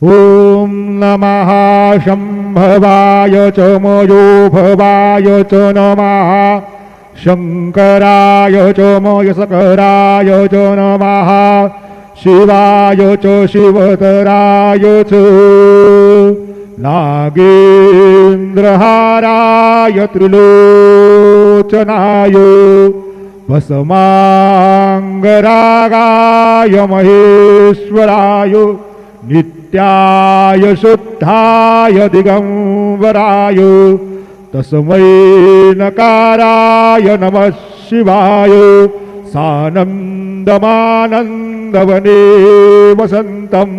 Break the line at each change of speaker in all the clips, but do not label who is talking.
ॐ नमः शम्भवाय च मयोभवाय च नमः शङ्कराय च मयसकराय च नमः शिवाय च शिवतराय च नागेन्द्रहाराय त्रिलोचनाय भस्माङ्गरागाय महेश्वराय नित्याय शुद्धाय दिगंबराय तस्मै नकाराय नमः शिवाय सानन्दमानन्दवने वसन्तम्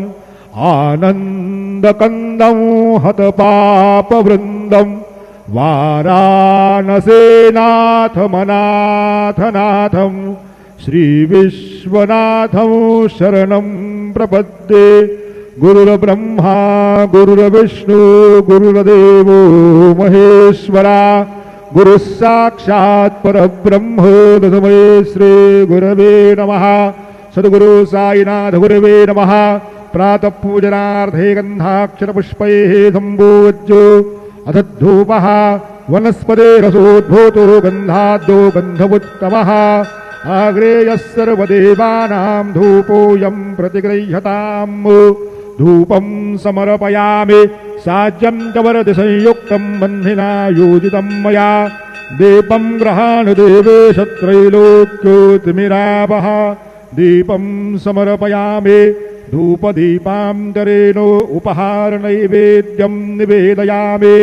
आनन्दकन्दं हतपापवृन्दं वाराणसीनाथमनाथनाथं श्रीविश्वनाथं शरणं प्रपद्ये। गुरुर्ब्रह्मा गुरुर्विष्णु गुरुर्देवो महेश्वरा गुरुः साक्षात् परब्रह्म तस्मै श्री गुरवे नमः। सद्गुरु साईनाथ गुरवे नमः। प्रातः पूजनार्थे गन्धाक्षरपुष्पैः सम्पूज्यो अथ धूपः वनस्पतिरसोद्भूतो गन्धाद्यो गन्धमुत्तमः आग्रेयः सर्वदेवानां धूपोऽयं प्रतिगृह्यताम्। धूपं समर्पयामि साज्यं च वरदिसंयुक्तं बन्धिना योजितं मया दीपं गृहाणु देवेश त्रैलोक्योतिमिरापः। दीपं समर्पयामि धूपदीपान्तरेण उपहारनैवेद्यं निवेदयामि।